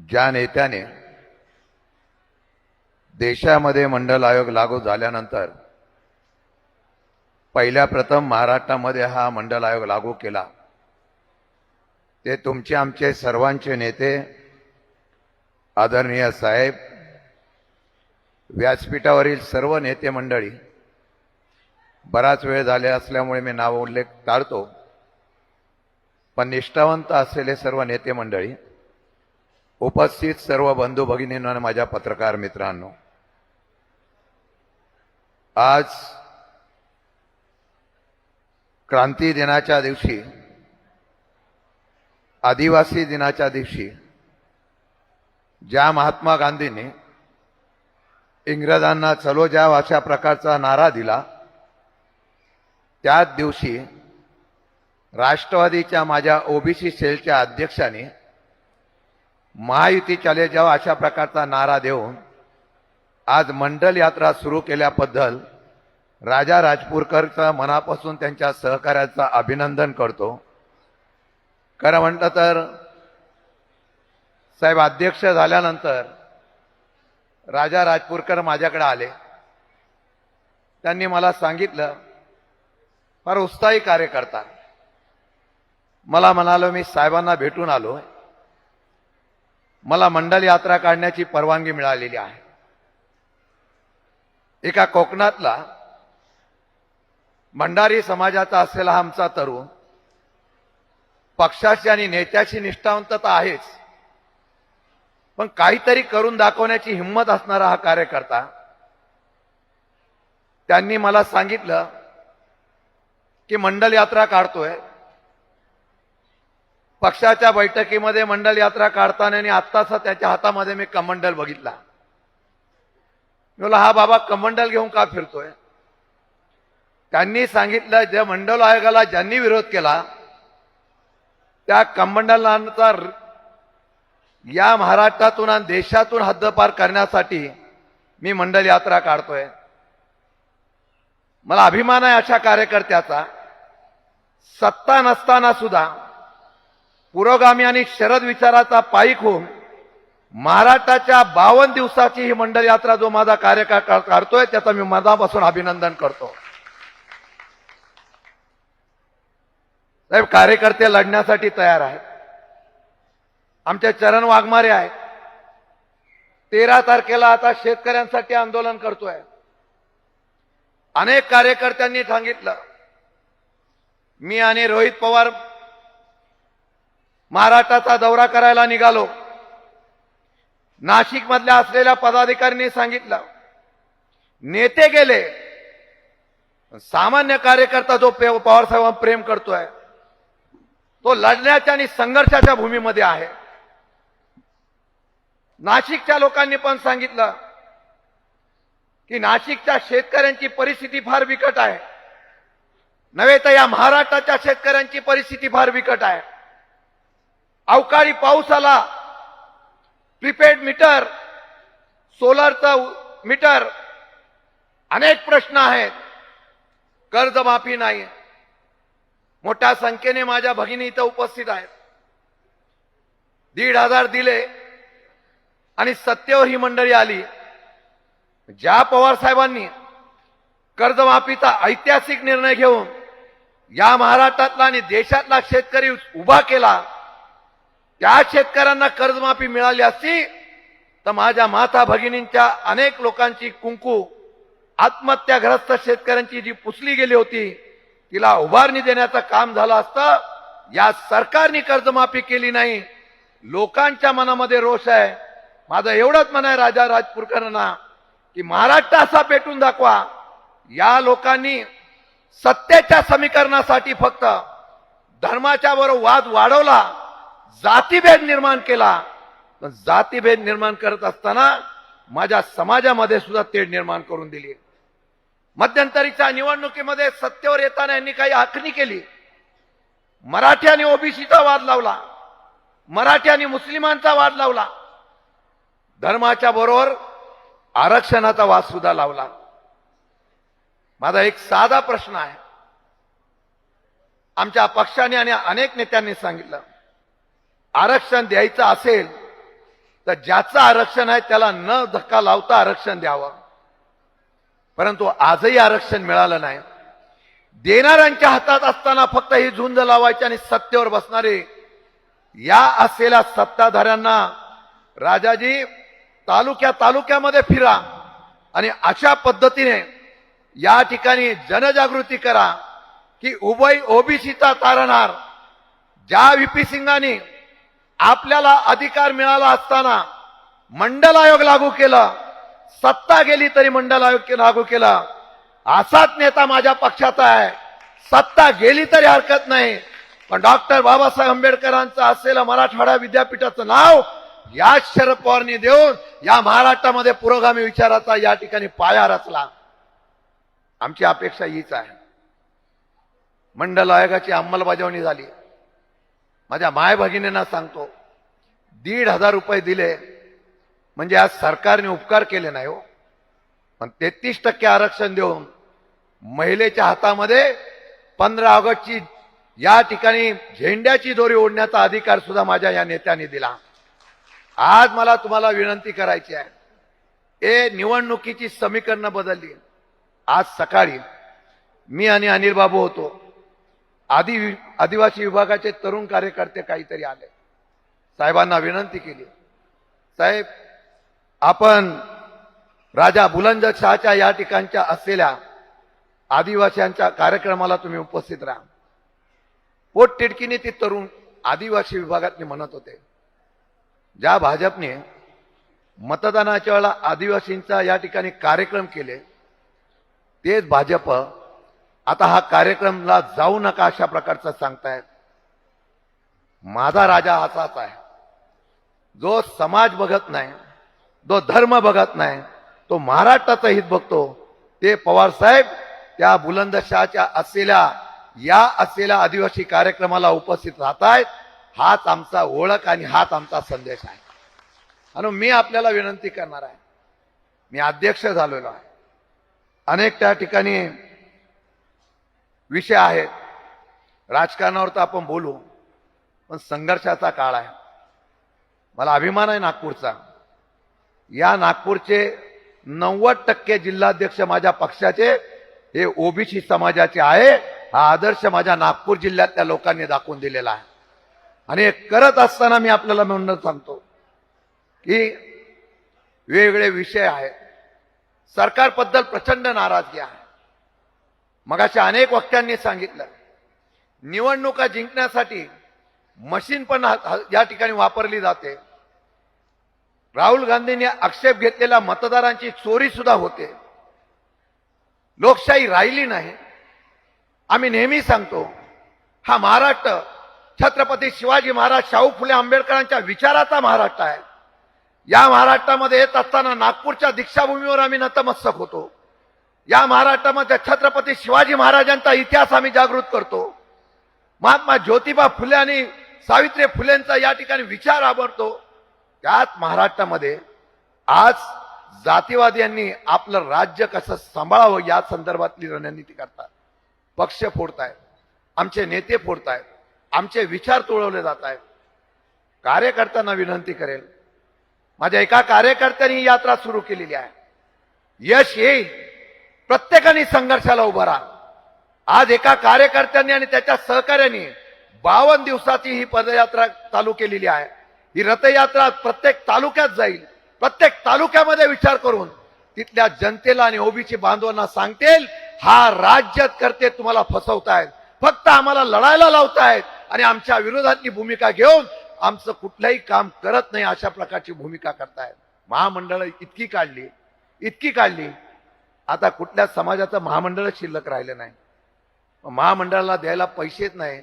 ज्या नेत्याने देशामध्ये मंडल आयोग लागू झाल्यानंतर पहिल्या प्रथम महाराष्ट्रामध्ये हा मंडल आयोग लागू केला, ते तुमचे आमचे सर्वांचे नेते आदरणीय साहेब, व्यासपीठावरील सर्व नेते मंडळी, बराच वेळ झाले असल्यामुळे मी नाव उल्लेख टाळतो, पण निष्ठावंत असलेले सर्व नेते मंडळी, उपस्थित सर्व बंधू भगिनींनो आणि माझ्या पत्रकार मित्रांनो, आज क्रांती दिनाच्या दिवशी, आदिवासी दिनाच्या दिवशी ज्या महात्मा गांधींनी इंग्रजांना चलो जाव अशा प्रकारचा नारा दिला, त्याच दिवशी राष्ट्रवादीच्या माझ्या ओबीसी सेलच्या अध्यक्षांनी महायुती चले जाव अशा प्रकारचा नारा देऊन आज मंडल यात्रा सुरू केल्याबद्दल राजा राजपूरकरचा मनापासून त्यांच्या सहकार्याचं अभिनंदन करतो। खरं म्हटलं तर साहेब अध्यक्ष झाल्यानंतर राजा राजपूरकर माझ्याकडे आले, त्यांनी मला सांगितलं, फार उत्साही कार्यकर्ता, मला म्हणालो मी साहेबांना भेटून आलो, मला मंडल यात्रा काढण्याची परवानगी मिळालेली आहे। एका कोकणातला भंडारी समाजाचा असलेला आमचा तरुण पक्षाशी आणि नेत्याशी निष्ठावंत तर आहेच, पण काहीतरी करून दाखवण्याची हिंमत असणारा हा कार्यकर्ता, त्यांनी मला सांगितलं की मंडल यात्रा काढतोय। पक्षाच्या बैठकीमध्ये मंडल यात्रा काढताना आणि आत्ताच त्याच्या हातामध्ये मी कमंडल बघितला। मी बोला, हा बाबा कमंडल घेऊन का फिरतोय? त्यांनी सांगितलं, ज्या मंडल आयोगाला ज्यांनी विरोध केला त्या कमंडलांचा या महाराष्ट्रातून आणि देशातून हद्दपार करण्यासाठी मी मंडल यात्रा काढतोय। मला अभिमान आहे अशा कार्यकर्त्याचा, सत्ता नसताना सुद्धा पुरोगामी आणि शरद विचाराचा पायीक होऊन महाराष्ट्राच्या 52 दिवसाची ही मंडल यात्रा जो माझा कार्यकाळ काढतोय त्याचा मी मनापासून अभिनंदन करतो। साहेब, कार्यकर्ते लढण्यासाठी तयार आहेत। आमचे चरण वाघमारे आहेत, 13 तारखेला आता शेतकऱ्यांसाठी आंदोलन करतोय। अनेक कार्यकर्त्यांनी सांगितलं, मी आणि रोहित पवार महाराष्ट्राचा दौरा करायला निघालो। नाशिक मधल्या असलेल्या पदाधिकाऱ्यांनी सांगितलं, नेते गेले, सामान्य कार्यकर्ता जो पवार साहेबांवर प्रेम करतोय तो लढण्याच्या आणि संघर्षाच्या भूमीमध्ये आहे। नाशिकच्या लोकांनी पण सांगितलं की नाशिकच्या शेतकऱ्यांची परिस्थिती फार बिकट आहे, नव्हे तर या महाराष्ट्राच्या शेतकऱ्यांची परिस्थिती फार बिकट आहे। अवकाळी पाऊस आला, प्रीपेड मीटर, सोलरचं मीटर, अनेक प्रश्न आहेत, कर्जमाफी नाही। मोठ्या संख्येने माझ्या भगिनी इथं उपस्थित आहेत। 1,500 दिले आणि सत्तेवर ही मंडळी आली। ज्या पवार साहेबांनी कर्जमाफीचा ऐतिहासिक निर्णय घेऊन या महाराष्ट्रातला आणि देशातला शेतकरी उभा केला, त्या शेतकऱ्यांना कर्जमाफी मिळाली असती तर माझ्या माता भगिनींच्या अनेक लोकांची कुंकू, आत्महत्याग्रस्त शेतकऱ्यांची जी पुसली गेली होती तिला उभारणी देण्याचं काम झालं असतं। या सरकारने कर्जमाफी केली नाही। लोकांच्या मनामध्ये रोष आहे। माझं एवढंच म्हणणं आहे राजा राजपूरकरांना की महाराष्ट्र असा पेटून दाखवा। या लोकांनी सत्तेच्या समीकरणासाठी फक्त धर्माच्या बरोबर वाद वाढवला, जातीभेद निर्माण केला। पण जातीभेद निर्माण करत असताना माझ्या समाजामध्ये सुद्धा तेढ निर्माण करून दिली। मध्यंतरीच्या निवडणुकीमध्ये सत्तेवर येताना यांनी काही आखणी केली, मराठी आणि ओबीसीचा वाद लावला, मराठी आणि मुस्लिमांचा वाद लावला, धर्माच्या बरोबर आरक्षणाचा वाद सुद्धा लावला। माझा एक साधा प्रश्न आहे, आमच्या पक्षाने आणि अनेक नेत्यांनी सांगितलं, आरक्षण द्यायचं असेल तर ज्याचं आरक्षण आहे त्याला न धक्का लावता आरक्षण द्यावं. परंतु आजही आरक्षण मिळालं नाही. देणाऱ्यांच्या हातात असताना फक्त ही झुंज लावायची आणि सत्तेवर बसणारे या असलेल्या सत्ताधाऱ्यांना राजाजी तालुक्यामध्ये फिरा आणि अशा पद्धतीने या ठिकाणी जनजागृती करा की उभय ओबीसीचा तारणहार ज्या व्हीपी सिंगांनी आपल्याला अधिकार मिळाला असताना मंडल आयोग लागू केला, सत्ता गेली तरी मंडल आयोग लागू केला. असाच नेता माझ्या पक्षाचा आहे. सत्ता गेली तरी हरकत नाही, पण डॉक्टर बाबासाहेब आंबेडकरांचं असलेलं मराठवाडा विद्यापीठाचं नाव या शरद पवारनी देऊन या महाराष्ट्रामध्ये पुरोगामी विचाराचा या ठिकाणी पाया रचला. आमची अपेक्षा हीच आहे. मंडल आयोगाची अंमलबजावणी झाली. माझ्या माय भगिनींना सांगतो, 1,500 रुपये दिले म्हणजे आज सरकारने उपकार केले नाही हो. पण 33% आरक्षण देऊन महिलेच्या हातामध्ये 15 ऑगस्टची या ठिकाणी झेंड्याची दोरी ओढण्याचा अधिकार सुद्धा माझ्या या नेत्यांनी दिला. आज मला तुम्हाला विनंती करायची आहे, हे निवडणुकीची समीकरणं बदलली. आज सकाळी मी आणि अनिल बाबू होतो. आदिवासी विभागाचे तरुण कार्यकर्ते काहीतरी आले. साहेबांना विनंती केली, साहेब आपण राजा बुलंदशहाच्या या ठिकाणच्या असलेल्या आदिवासींच्या कार्यक्रमाला तुम्ही उपस्थित राहा. पोटतिडकीने ते तरुण आदिवासी विभागातले म्हणत होते, ज्या भाजपने मतदानाच्या वेळेला आदिवासींचा या ठिकाणी कार्यक्रम केले तेच भाजप आता हा कार्यक्रमला जाऊ नका अशा प्रकारचं सांगतायत. माझा राजा असाच आहे, जो समाज बघत नाही, जो धर्म बघत नाही, तो महाराष्ट्राचं हित बघतो. ते पवार साहेब त्या बुलंदशहाच्या असलेल्या आदिवासी कार्यक्रमाला उपस्थित राहत आहेत. हाच आमचा ओळख आणि हाच आमचा संदेश आहे. आणि मी आपल्याला विनंती करणार आहे, मी अध्यक्ष झालेलो आहे. अनेक त्या ठिकाणी विषय आहेत, राजकारणावर तर आपण बोलू, पण संघर्षाचा काळ आहे. मला अभिमान आहे नागपूरचा. या नागपूरचे 90% जिल्हाध्यक्ष माझ्या पक्षाचे हे ओबीसी समाजाचे आहे. हा आदर्श माझ्या नागपूर जिल्ह्यातल्या लोकांनी दाखवून दिलेला आहे. आणि हे करत असताना मी आपल्याला म्हणून सांगतो की वेगवेगळे विषय आहेत. सरकारबद्दल प्रचंड नाराजगी आहे. मगाशी अनेक वक्त्यांनी सांगितलं, निवडणुका जिंकण्यासाठी मशीन पण या ठिकाणी वापरली जाते. राहुल गांधींनी आक्षेप घेतलेल्या मतदारांची चोरी सुद्धा होते. लोकशाही राहिली नाही. आम्ही नेहमी सांगतो, हा महाराष्ट्र छत्रपती शिवाजी महाराज, शाहू फुले आंबेडकरांच्या विचाराचा महाराष्ट्र आहे. या महाराष्ट्रामध्ये येत असताना नागपूरच्या दीक्षाभूमीवर आम्ही नतमस्तक होतो. या महाराष्ट्रामध्ये छत्रपती शिवाजी महाराजांचा इतिहास आम्ही जागृत करतो. महात्मा ज्योतिबा फुले आणि सावित्री फुलेंचा या ठिकाणी विचार आवडतो. त्याच महाराष्ट्रामध्ये आज जातीवाद्यांनी आपलं राज्य कसं सांभाळावं या संदर्भातली रणनीती करतात. पक्ष फोडतायत, आमचे नेते फोडतायत, आमचे विचार तुळवले जात आहेत. कार्यकर्त्यांना विनंती करेल, माझ्या एका कार्यकर्त्यांनी ही यात्रा सुरू केलेली आहे. यश येईल, प्रत्येकाने संघर्षाला उभा राहा. आज एका कार्यकर्त्यांनी आणि त्याच्या सहकार्यांनी 52 दिवसाची ही पदयात्रा चालू केलेली आहे. ही रथयात्रा प्रत्येक तालुक्यात जाईल. प्रत्येक तालुक्यामध्ये विचार करून तिथल्या जनतेला आणि ओबीसी बांधवांना सांगतील, हा राज्यकर्ते तुम्हाला फसवतायत, फक्त आम्हाला लढायला लावतायत आणि आमच्या विरोधातली भूमिका घेऊन आमचं कुठलंही काम करत नाही अशा प्रकारची भूमिका करतायत. महामंडळ इतकी काढली, आता कुठल्या समाजाचं महामंडळ शिल्लक राहिलं नाही. महामंडळाला द्यायला पैसेच नाही,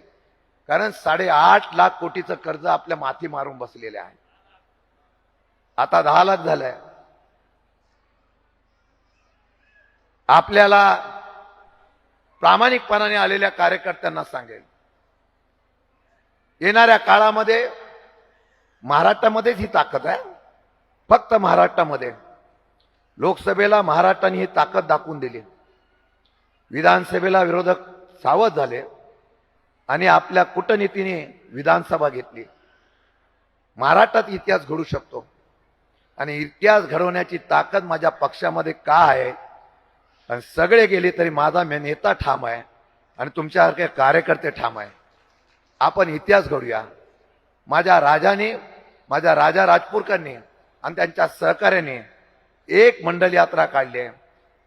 कारण 8.5 लाख कोटीचं कर्ज आपल्या माथी मारून बसलेले आहे. आता 10 लाख झालंय. आपल्याला प्रामाणिकपणाने आलेल्या कार्यकर्त्यांना सांगेल, येणाऱ्या काळामध्ये महाराष्ट्रामध्येच ही ताकद आहे. फक्त महाराष्ट्रामध्ये. लोकसभेला महाराष्ट्राने ही ताकद दाखवून दिली. विधानसभेला विरोधक सावध झाले आणि आपल्या कूटनीतीने विधानसभा घेतली. महाराष्ट्रात इतिहास घडू शकतो. आणि इतिहास घडवण्याची ताकद माझ्या पक्षामध्ये का आहे, आणि सगळे गेले तरी माझा नेता ठाम आहे आणि तुमच्यासारखे कार्यकर्ते ठाम आहे. आपण इतिहास घडूया. माझ्या राजा राजपूरकरांनी आणि त्यांच्या सहकार्याने एक मंडल यात्रा काढली आहे.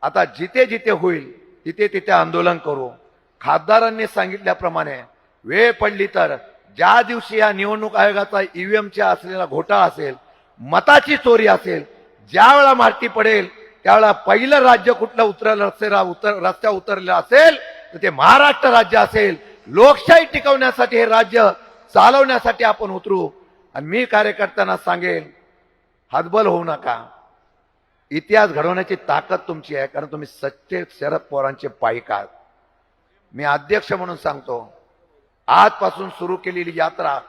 आता जिथे जिथे होईल तिथे तिथे आंदोलन करू. खासदारांनी सांगितल्याप्रमाणे वेळ पडली तर ज्या दिवशी या निवडणूक आयोगाचा ईव्हीएमचा असलेला घोटाळा असेल, मताची चोरी असेल, ज्या वेळा मारती पडेल त्यावेळेला पहिलं राज्य कुठलं रस्त्यावर उतरलेलं असेल तर ते महाराष्ट्र राज्य असेल. लोकशाही टिकवण्यासाठी हे राज्य चालवण्यासाठी आपण उतरू. आणि मी कार्यकर्त्यांना सांगेन, हतबल होऊ नका. इतिहास घडवण्याची ताकद तुमची आहे, कारण तुम्ही सच्चे शरद पवारांचे पाईक आहात. मी अध्यक्ष म्हणून सांगतो, आजपासून सुरू केलेली यात्रा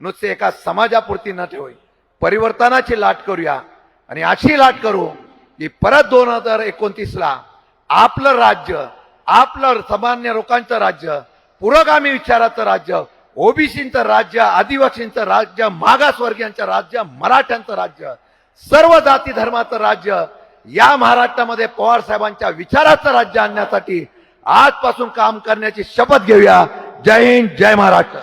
नुसते एका समाजापुरती न ठेवू, परिवर्तनाची लाट करूया. आणि अशी लाट करू की परत 2029ला आपलं राज्य, आपलं सामान्य लोकांचं राज्य, पुरोगामी विचाराचं राज्य, ओबीसींचं राज्य, आदिवासींचं राज्य, मागासवर्गीयांचं राज्य, मराठ्यांचं राज्य, सर्व जाती धर्माचं राज्य या महाराष्ट्रामध्ये पवार साहेबांच्या विचाराचं राज्य आणण्यासाठी आजपासून काम करण्याची शपथ घेऊया. जय हिंद, जय महाराष्ट्र.